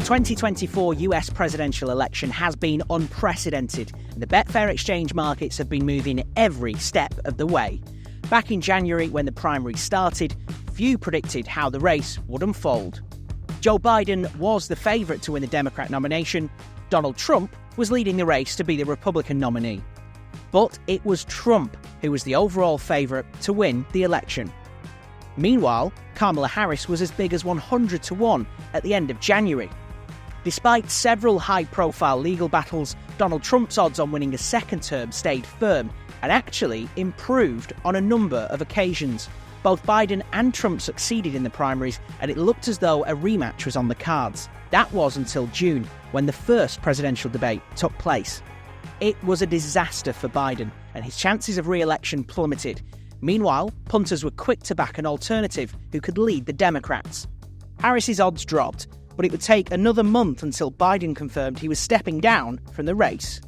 2024 US presidential election has been unprecedented, and the Betfair exchange markets have been moving every step of the way. Back in January, when the primary started, few predicted how the race would unfold. Joe Biden was the favourite to win the Democrat nomination. Donald Trump was leading the race to be the Republican nominee. But it was Trump who was the overall favourite to win the election. Meanwhile, Kamala Harris was as big as 100 to 1 at the end of January. Despite several high-profile legal battles, Donald Trump's odds on winning a second term stayed firm and actually improved on a number of occasions. Both Biden and Trump succeeded in the primaries, and it looked as though a rematch was on the cards. That was until June, when the first presidential debate took place. It was a disaster for Biden, and his chances of re-election plummeted. Meanwhile, punters were quick to back an alternative who could lead the Democrats. Harris's odds dropped, but it would take another month until Biden confirmed he was stepping down from the race.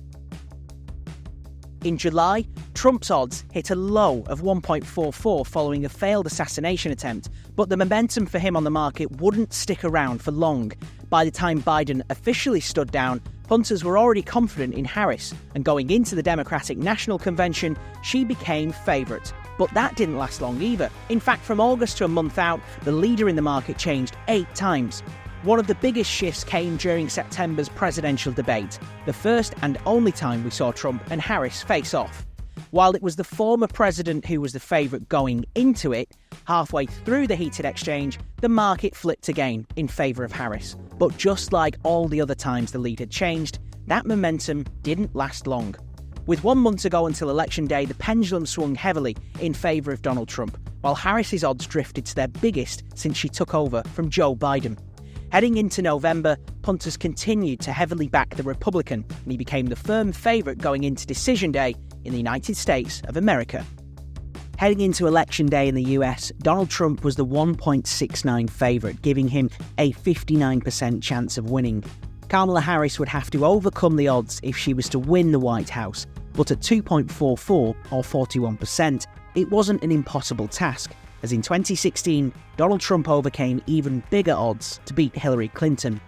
In July, Trump's odds hit a low of 1.44 following a failed assassination attempt, but the momentum for him on the market wouldn't stick around for long. By the time Biden officially stood down, punters were already confident in Harris, and going into the Democratic National Convention, she became favourite. But that didn't last long either. In fact, from August to a month out, the leader in the market changed 8 times. One of the biggest shifts came during September's presidential debate, the first and only time we saw Trump and Harris face off. While it was the former president who was the favourite going into it, halfway through the heated exchange, the market flipped again in favour of Harris. But just like all the other times the lead had changed, that momentum didn't last long. With 1 month to go until Election Day, the pendulum swung heavily in favour of Donald Trump, while Harris's odds drifted to their biggest since she took over from Joe Biden. Heading into November, punters continued to heavily back the Republican, and he became the firm favourite going into Decision Day in the United States of America. Heading into Election Day in the US, Donald Trump was the 1.69 favourite, giving him a 59% chance of winning. Kamala Harris would have to overcome the odds if she was to win the White House, but at 2.44 or 41%, it wasn't an impossible task, as in 2016, Donald Trump overcame even bigger odds to beat Hillary Clinton.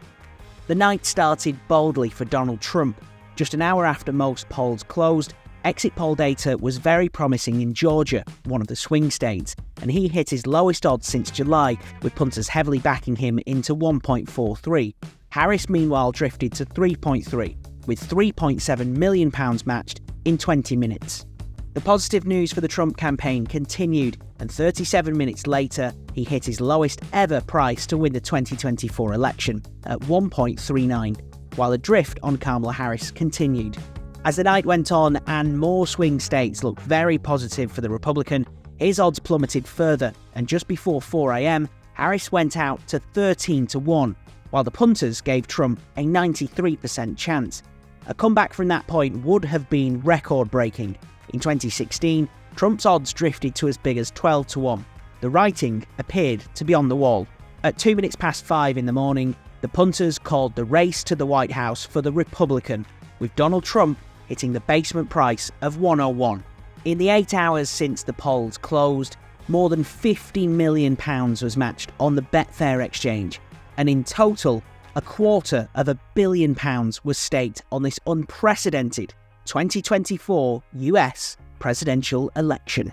The night started boldly for Donald Trump. Just an hour after most polls closed, exit poll data was very promising in Georgia, one of the swing states, and he hit his lowest odds since July, with punters heavily backing him into 1.43. Harris, meanwhile, drifted to 3.3, with £3.7 million matched in 20 minutes. The positive news for the Trump campaign continued, and 37 minutes later, he hit his lowest ever price to win the 2024 election at 1.39, while the drift on Kamala Harris continued. As the night went on and more swing states looked very positive for the Republican, his odds plummeted further, and just before 4 a.m, Harris went out to 13 to 1, while the punters gave Trump a 93% chance. A comeback from that point would have been record-breaking. In 2016, Trump's odds drifted to as big as 12 to 1. The writing appeared to be on the wall. At 2 minutes past 5 in the morning, the punters called the race to the White House for the Republican, with Donald Trump hitting the basement price of 101. In the 8 hours since the polls closed, more than £50 million was matched on the Betfair exchange, and in total, £250 million was staked on this unprecedented 2024 US presidential election.